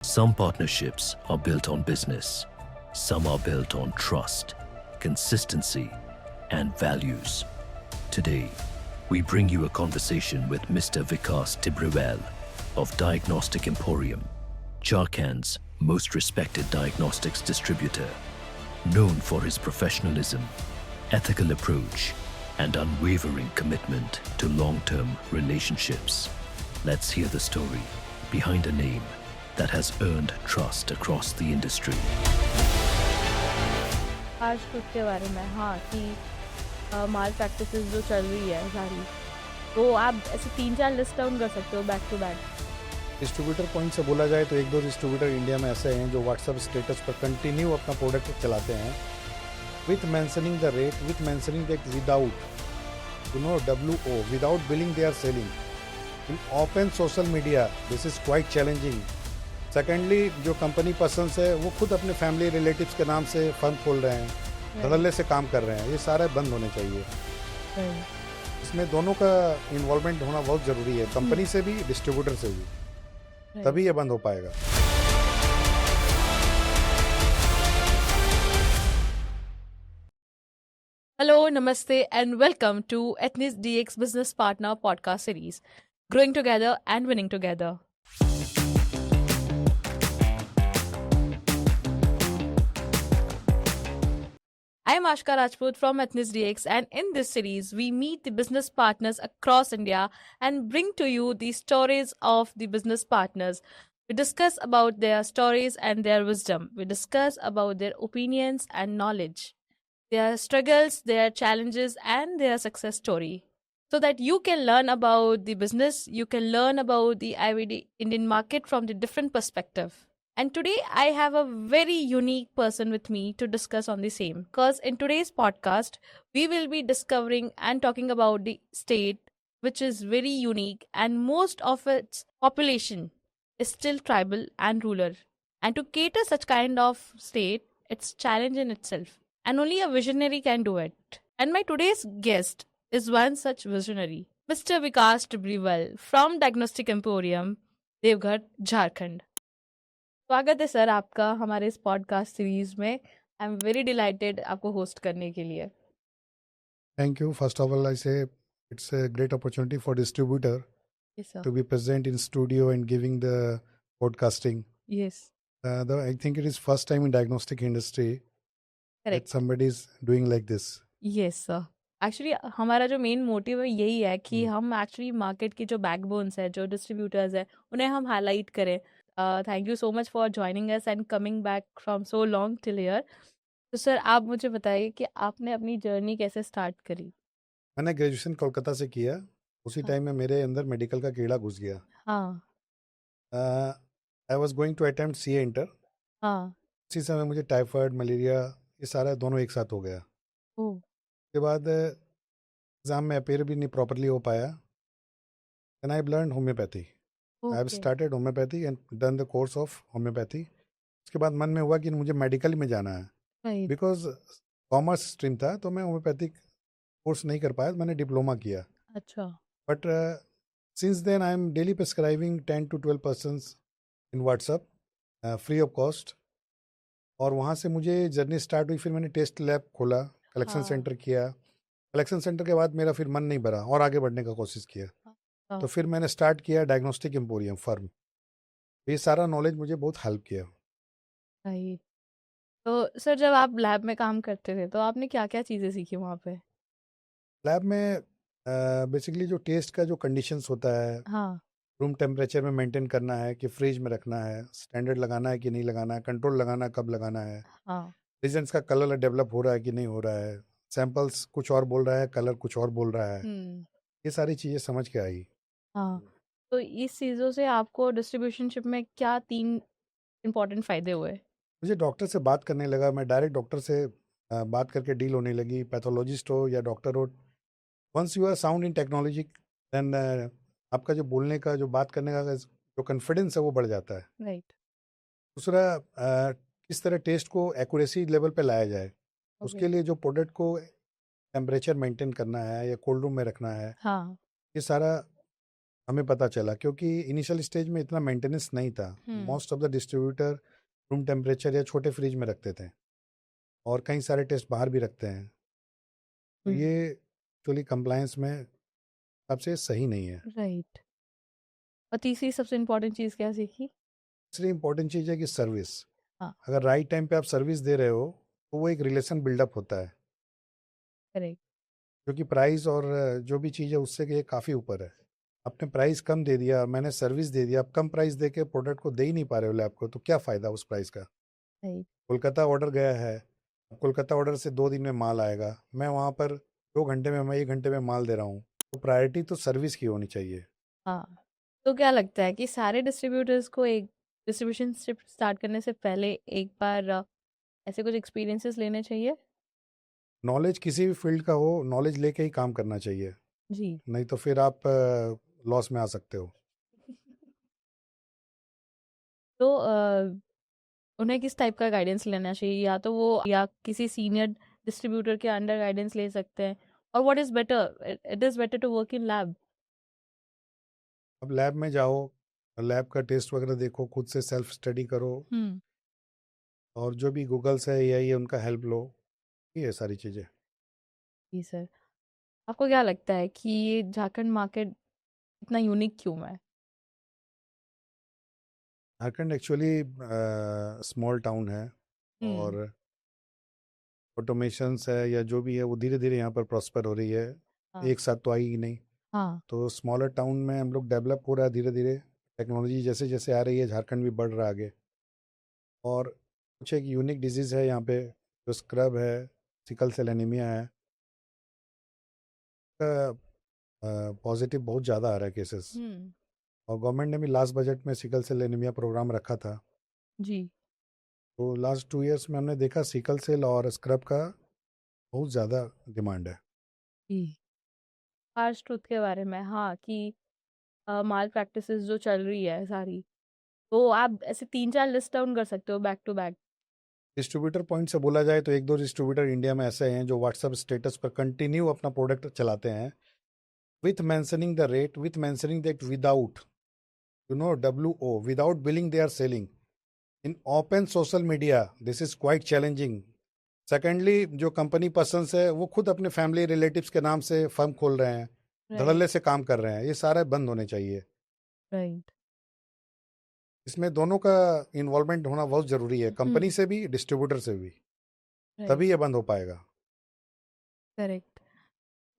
Some partnerships are built on business, some are built on trust, consistency, and values. Today, we bring you a conversation with Mr. Vikas Tibrewal of Diagnostic Emporium, Jharkhand's most respected diagnostics distributor, known for his professionalism, ethical approach, and unwavering commitment to long-term relationships. Let's hear the story behind a name that has earned trust across the industry. आज खुद के बारे में हाँ कि माल practices जो चल रही है सारी, तो आप ऐसे 3-4 लिस्ट डाउन कर सकते हो back to back. Distributor point से बोला जाए तो एक दो डिस्ट्रीब्यूटर इंडिया में ऐसे हैं जो व्हाट्सएप स्टेटस पर कंटिन्यू अपना प्रोडक्ट चलाते हैं with mentioning the rate, with mentioning that without WO, without billing they are selling in open social media. This is quite challenging. Secondly, जो कंपनी पर्सनस है वो खुद अपने फैमिली रिलेटिव्स के नाम से फर्म खोल रहे हैं, धड़ल्ले से काम कर रहे हैं। ये सारे बंद होने चाहिए। इसमें दोनों का इन्वॉल्वमेंट होना बहुत ज़रूरी है, कंपनी से भी डिस्ट्रीब्यूटर से भी, तभी ये बंद हो पाएगा। Hello, Namaste, and welcome to Ethnis DX Business Partner podcast series, Growing Together and Winning Together. I am Ashka Rajput from Ethnis DX, and in this series, we meet the business partners across India and bring to you the stories of the business partners. We discuss about their stories and their wisdom. We discuss about their opinions and knowledge, their struggles, their challenges, and their success story. So that you can learn about the business, you can learn about the IVD Indian market from the different perspective. And today I have a very unique person with me to discuss on the same. Because in today's podcast, we will be discovering and talking about the state which is very unique and most of its population is still tribal and rural. And to cater such kind of state, it's challenge in itself. And only a visionary can do it. And my today's guest is one such visionary, Mr. Vikas Tibrewal from Diagnostic Emporium, Deoghar, Jharkhand. स्वागत है sir आपका हमारे इस podcast series में। I am very delighted आपको host करने के लिए। Thank you. First of all I say it's a great opportunity for distributor Yes, sir. to be present in studio and giving the podcasting. Yes, I think it is first time in diagnostic industry that correct. somebody is doing like this. Yes, sir. Actually हमारा जो main motive है यही है कि हम actually market की जो backbones है, जो डिस्ट्रीब्यूटर्स है, उन्हें हम हाईलाइट करें। Thank you so much for joining us and coming back from so long till here. तो सर आप मुझे बताइए कि आपने अपनी जर्नी कैसे स्टार्ट करी? मैंने ग्रेजुएशन कोलकाता से किया। उसी हाँ। टाइम में मेरे अंदर मेडिकल का कीड़ा घुस गया। हाँ I was going to attempt CA inter. हाँ। उसी समय मुझे टाइफाइड, मलेरिया, ये सारा दोनों एक साथ हो गया। ओह, उसके बाद एग्ज़ाम में अपेयर भी नहीं प्रॉपरली हो पाया। Then I learn homeopathy. I have okay, started homeopathy and done the course of homeopathy. उसके बाद मन में हुआ कि मुझे मेडिकल में जाना है, राइट, बिकॉज कॉमर्स स्ट्रीम था तो मैं होम्योपैथिक कोर्स नहीं कर पाया। मैंने डिप्लोमा किया। अच्छा, but since then I am daily prescribing 10 to 12 persons in WhatsApp free of cost. और वहाँ से मुझे जर्नी स्टार्ट हुई। फिर मैंने टेस्ट लैब खोला, कलेक्शन हाँ, सेंटर किया। कलेक्शन सेंटर के बाद मेरा फिर मन नहीं भरा और आगे बढ़ने का कोशिश किया। हाँ, तो फिर मैंने स्टार्ट किया डायग्नोस्टिक एम्पोरियम फर्म। ये सारा नॉलेज मुझे बहुत हेल्प किया। राइट। तो सर जब आप लैब में काम करते थे तो आपने क्या क्या चीज़ें सीखी वहाँ पे? लैब में बेसिकली जो टेस्ट का जो कंडीशंस होता है, हाँ, रूम टेम्परेचर में मेंटेन करना है कि फ्रिज में रखना है, स्टैंडर्ड लगाना है कि नहीं लगाना है, कंट्रोल लगाना है, कब लगाना है, हाँ, रीजन्स का कलर डेवलप हो रहा है कि नहीं हो रहा है, सैंपल्स कुछ और बोल रहा है, कलर कुछ और बोल रहा है। ये सारी चीज़ें समझ के आई। हाँ। तो इस चीज़ों से आपको डिस्ट्रीब्यूशनशिप में क्या 3 इम्पोर्टेंट फ़ायदे हुए? मुझे डॉक्टर से बात करने लगा। मैं डायरेक्ट डॉक्टर से बात करके डील होने लगी, पैथोलॉजिस्ट हो या डॉक्टर हो। Once you are sound in technology then आपका जो बोलने का, जो बात करने का जो कॉन्फिडेंस है वो बढ़ जाता है। राइट, दूसरा, किस तरह टेस्ट को एक्यूरेसी लेवल पे लाया जाए, ओके, उसके लिए जो प्रोडक्ट को टेम्परेचर मेंटेन करना है या कोल्ड रूम में रखना है, हाँ, ये सारा हमें पता चला, क्योंकि इनिशियल स्टेज में इतना मेंटेनेंस नहीं था। Most of the distributor room temperature या छोटे फ्रिज में रखते थे, और कई सारे टेस्ट बाहर भी रखते हैं। तो ये एक्चुअली कंप्लायंस में सबसे सही नहीं है। राइट। और तीसरी सबसे इम्पोर्टेंट चीज़ क्या सीखी? तीसरी इंपॉर्टेंट चीज़ है कि सर्विस। हाँ। अगर राइट टाइम पे आप सर्विस दे रहे हो तो वो एक रिलेशन बिल्डअप होता है, करेक्ट। जो कि प्राइस और जो भी चीज़ है उससे ये काफ़ी ऊपर है। आपने प्राइस कम दे दिया, मैंने सर्विस दे दिया, आप कम प्राइस दे के प्रोडक्ट को दे ही नहीं पा रहे हो लैब को, तो क्या फ़ायदा उस प्राइस का। राइट। कोलकाता ऑर्डर गया है, कोलकाता ऑर्डर से 2 दिन में माल आएगा, मैं वहाँ पर 2 घंटे में, मैं 1 घंटे में माल दे रहा हूँ। तो प्रायोरिटी तो सर्विस की होनी चाहिए। हाँ। तो क्या लगता है कि सारे डिस्ट्रीब्यूटर्स को एक डिस्ट्रीब्यूशन स्टार्ट करने से पहले एक बार ऐसे कुछ एक्सपीरियंसेस लेने चाहिए? नॉलेज किसी भी फील्ड का हो, नॉलेज लेके ही काम करना चाहिए, जी। नहीं तो फिर आप लॉस में आ सकते हो। तो उन्हें किस टाइप का गाइडेंस लेना चाहिए? या तो वो या किसी सीनियर डिस्ट्रीब्यूटर के अंडर गाइडेंस ले सकते हैं, और what is better, it is better to work in lab? अब लैब में जाओ, लैब का टेस्ट वगैरह देखो, खुद से सेल्फ स्टडी करो, और जो भी गूगल से AI है उनका हेल्प लो, ये सारी चीज़ें। जी सर। आपको क्या लगता है कि ये झारखंड मार्केट इतना यूनिक क्यों है? झारखंड एक्चुअली स्मॉल टाउन है, और ऑटोमेशंस है या जो भी है वो धीरे धीरे यहाँ पर प्रॉस्पर हो रही है, हाँ। एक साथ तो आएगी नहीं। हाँ। तो स्मॉलर टाउन में हम लोग डेवलप हो रहा है धीरे धीरे, टेक्नोलॉजी जैसे जैसे आ रही है झारखंड भी बढ़ रहा है आगे। और कुछ एक यूनिक डिजीज़ है यहाँ पे, जो स्क्रब है, सिकल सेल एनीमिया है, पॉजिटिव बहुत ज़्यादा आ रहा है केसेस। और गवर्नमेंट ने भी लास्ट बजट में सिकल सेल एनीमिया प्रोग्राम रखा था। जी। तो लास्ट 2 इयर्स में हमने देखा सिकल सेल और स्क्रब का बहुत ज़्यादा डिमांड है। जी। हार्श ट्रूथ के बारे में, हाँ, कि माल प्रैक्टिसेस जो चल रही है सारी, तो आप ऐसे 3-4 लिस्ट डाउन कर सकते हो back to back. Distributor point से बोला जाए तो 1-2 डिस्ट्रीब्यूटर इंडिया में ऐसे हैं जो व्हाट्सएप स्टेटस पर कंटिन्यू अपना प्रोडक्ट चलाते हैं, with mentioning the rate, with mentioning that without, WO, without billing they are selling in open social media. This is quite challenging. Secondly, जो कंपनी पर्सन है वो खुद अपने फैमिली रिलेटिव्स के नाम से फर्म खोल रहे हैं, धड़ल्ले से काम कर रहे हैं, ये सारे बंद होने चाहिए। राइट। इसमें दोनों का इन्वॉल्वमेंट होना बहुत जरूरी है, कंपनी से भी, डिस्ट्रीब्यूटर से भी, तभी ये बंद हो पाएगा। करेक्ट।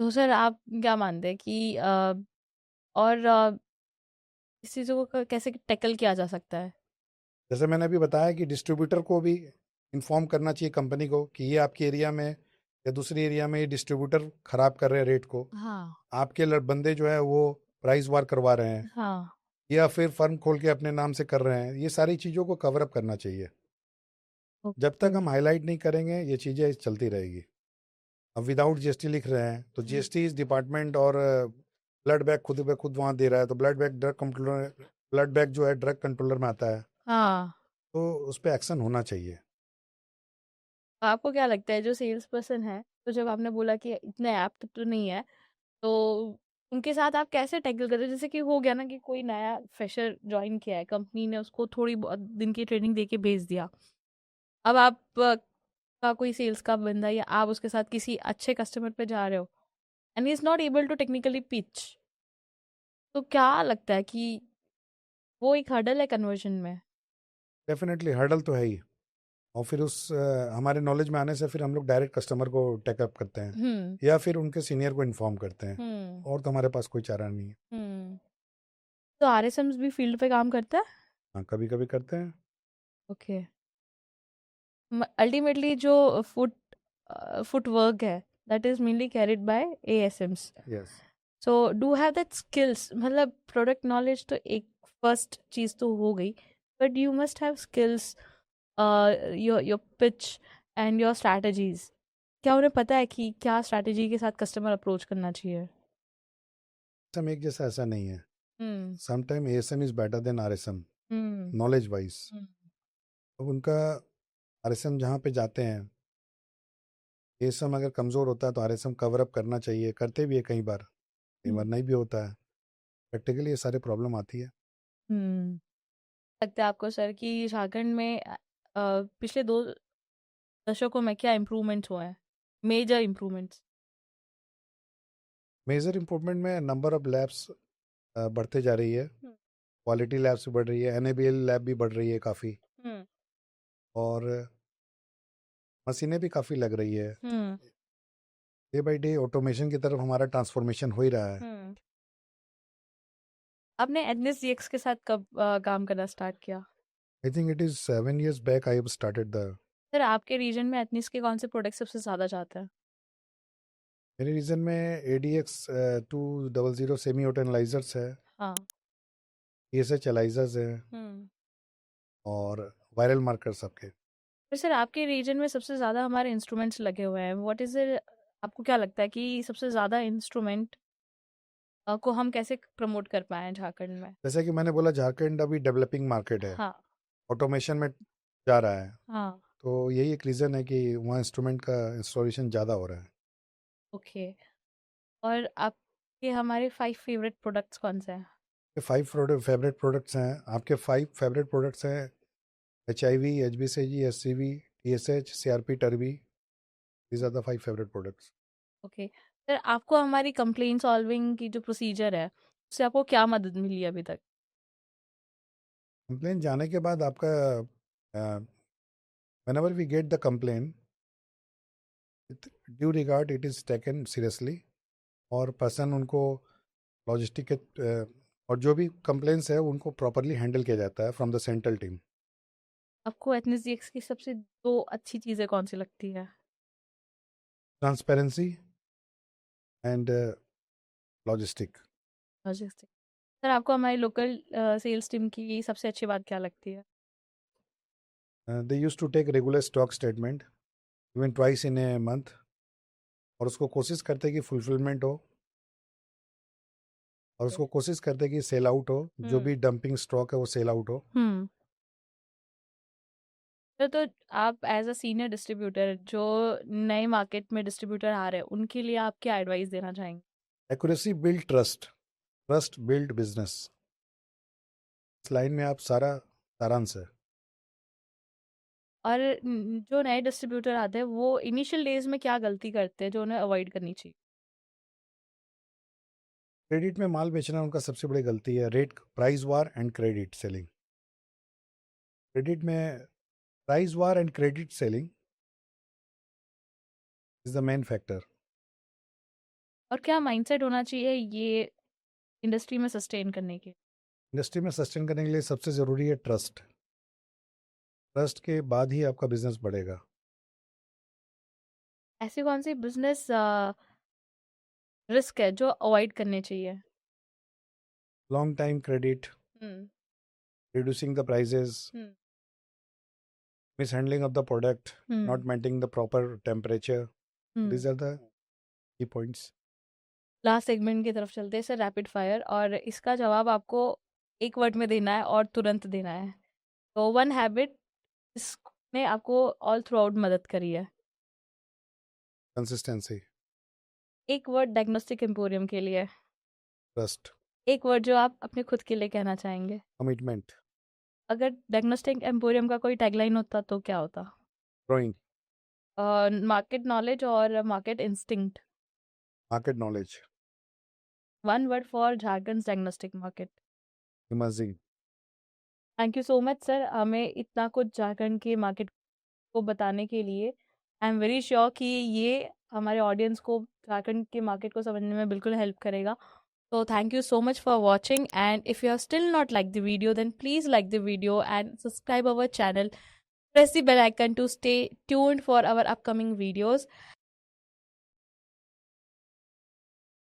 तो सर आप क्या मानते हैं कि और इस चीज़ों को कैसे टैकल किया जा सकता है? जैसे मैंने अभी बताया कि डिस्ट्रीब्यूटर को भी इन्फॉर्म करना चाहिए कंपनी को कि ये आपके एरिया में या दूसरी एरिया में ये डिस्ट्रीब्यूटर खराब कर रहे हैं रेट को, हाँ। आपके बंदे जो है वो प्राइस वार करवा रहे हैं, हाँ। या फिर फर्म खोल के अपने नाम से कर रहे हैं, ये सारी चीज़ों को कवर अप करना चाहिए। जब तक हम हाईलाइट नहीं करेंगे ये चीज़ें चलती रहेगी। अब विदाउट GST लिख रहे हैं तो GST डिपार्टमेंट, और ब्लड बैग खुद ब खुद वहाँ दे रहा है, तो ब्लड बैग जो है ड्रग कंट्रोलर में आता है, हाँ। तो उस पर एक्शन होना चाहिए। आपको क्या लगता है जो सेल्स पर्सन है, तो जब आपने बोला कि इतने ऐप तो नहीं है, तो उनके साथ आप कैसे टैकल करते हो? जैसे कि हो गया ना कि कोई नया फ्रेशर ज्वाइन किया है, कंपनी ने उसको थोड़ी बहुत दिन की ट्रेनिंग दे के भेज दिया, अब आप का कोई सेल्स का बंदा या आप उसके साथ किसी अच्छे कस्टमर पे जा रहे हो and he is not able to technically pitch, तो क्या लगता है कि वो एक हर्डल है कन्वर्जन में? डेफिनेटली हर्डल तो है ही, और फिर हमारे नॉलेज में आने से फिर हम लोग डायरेक्ट कस्टमर को टेकअप करते हैं, या फिर उनके सीनियर को इन्फॉर्म करते हैं, और तो हमारे पास कोई चारा नहीं है। तो RSMs भी फील्ड पे काम करता है? हाँ, कभी कभी करते हैं। ओके। अल्टीमेटली जो फुट वर्क है, that is mainly carried by ASMs. Yes, so do have that skills, मतलब प्रोडक्ट नॉलेज तो एक फर्स्ट चीज तो हो गई, but you must have skills, your pitch and your strategies. क्या उन्हें पता है कि क्या स्ट्रैटेजी के साथ कस्टमर अप्रोच करना चाहिए? सब एक जैसा ऐसा नहीं है, sometime ASM is better than RSM knowledge wise. अब उनका RSM जहाँ पे जाते हैं, ASM अगर कमज़ोर होता है तो RSM कवर अप करना चाहिए, करते भी है कई बार नहीं भी होता है। प्रैक्टिकली ये सारे प्रॉब्लम आती है। हम्म लगता है आपको सर कि झारखंड में पिछले 2 दशकों में क्या इम्प्रूवमेंट्स हुए हैं, मेजर इम्प्रूवमेंट्स? मेजर इम्प्रूवमेंट में नंबर ऑफ लैब्स बढ़ते जा रही है, हम्म क्वालिटी लैब्स भी बढ़ रही है, NABL लैब भी बढ़ रही है काफ़ी, हम्म और मशीनें भी काफ़ी लग रही है। हम्म डे बाई डे ऑटोमेशन की तरफ हमारा ट्रांसफॉर्मेशन हो ही रहा है। हम्म आपने एथनिस DX के साथ कब काम करना स्टार्ट किया? I think it is 7 years back I have started the. Sir आपके रीजन में एथनिस के कौन से प्रोडक्ट सबसे ज़्यादा जाते हैं? मेरे रीजन में ADX 200 सेमी ऑटो एनालाइजर्स है, हाँ। PSH एलाइजर्स है, हम्म और वायरल मार्कर्स आपके। फिर सर आपके रीजन में सबसे ज़्यादा हमारे इंस्ट्रूमेंट्स लगे हुए हैं, व्हाट इज़ इट? आपको क्या लगता है कि सबसे ज़्यादा इंस्ट्रूमेंट को हम कैसे प्रमोट कर पाए हैं झारखंड में? जैसे कि मैंने बोला, झारखंड अभी डेवलपिंग मार्केट है, हाँ ऑटोमेशन में जा रहा है, हाँ। तो यही एक रीज़न है कि वहाँ इंस्ट्रूमेंट का इंस्टॉलेशन ज़्यादा हो रहा है। ओके। और आपके हमारे 5 फेवरेट प्रोडक्ट्स कौन से हैं? ये 5 फेवरेट प्रोडक्ट्स हैं। आपके 5 फेवरेट प्रोडक्ट्स हैं: HIV, HBCG, SCV, TSH, CRP, टर्बी। These are the 5 favourite products. Okay. Sir आपको हमारी कंप्लेंट सॉल्विंग की जो प्रोसीजर है उससे आपको क्या मदद मिली अभी तक? कंप्लेन जाने के बाद आपका whenever we get the complaint, with due regard it is taken seriously, और पर्सन उनको लॉजिस्टिक के और जो भी कंप्लेंट्स है उनको प्रॉपरली हैंडल किया जाता है फ्रॉम द सेंट्रल टीम। आपको एथनिस DX की सबसे 2 अच्छी चीज़ें कौन सी लगती है? Transparency and logistic. Logistic. Sir आपको हमारी लोकल सेल्स टीम की सबसे अच्छी बात क्या लगती है? They use to take regular stock statement even twice in a month, और उसको कोशिश करते हैं कि फुलफिलमेंट हो, और उसको कोशिश करते हैं कि सेल आउट हो, जो भी डंपिंग स्टॉक है वो सेल आउट हो। हम्म तो आप एज अ सीनियर डिस्ट्रीब्यूटर जो नए मार्केट में डिस्ट्रीब्यूटर आ रहे हैं उनके लिए आप क्या एडवाइस देना चाहेंगे? Accuracy build trust, trust build business. इस लाइन में आप सारा सारांश है। और जो नए डिस्ट्रीब्यूटर आते हैं वो इनिशियल डेज में क्या गलती करते हैं जो उन्हें अवॉइड करनी चाहिए? क्रेडिट में माल बेचना उनका सबसे बड़ी गलती है। Rate, price war and credit selling. Credit में price war and credit selling is the main factor. और क्या माइंडसेट होना चाहिए ये इंडस्ट्री में सस्टेन करने के? इंडस्ट्री में सस्टेन करने के लिए सबसे ज़रूरी है ट्रस्ट। ट्रस्ट के बाद ही आपका बिजनेस बढ़ेगा। ऐसी कौन सी बिजनेस रिस्क है जो अवॉइड करने चाहिए? Long time credit, hmm reducing the prices, hmm mishandling of the product, hmm not maintaining the proper temperature. These hmm are the key points. Last segment की तरफ चलते हैं सर, रैपिड फायर, और इसका जवाब आपको एक वर्ड में देना है और तुरंत देना है। तो वन हैबिट इसने आपको ऑल थ्रू आउट मदद करी है। Consistency, एक वर्ड डायग्नोस्टिक एम्पोरियम के लिए। trust, एक वर्ड जो आप अपने खुद के लिए कहना चाहेंगे। commitment, अगर डायग्नोस्टिक एम्पोरियम का कोई टैगलाइन होता तो क्या होता? growing, मार्केट नॉलेज और market instinct. market knowledge, one word for Jharkhand diagnostic market. emerging. Thank you so much sir, हमें इतना कुछ झारखंड के मार्केट को बताने के लिए। आई एम वेरी श्योर कि ये हमारे ऑडियंस को झारखंड के मार्केट को समझने में बिल्कुल हेल्प करेगा। So thank you so much for watching, and if you are still not like the video, then please like the video and subscribe our channel. Press the bell icon to stay tuned for our upcoming videos.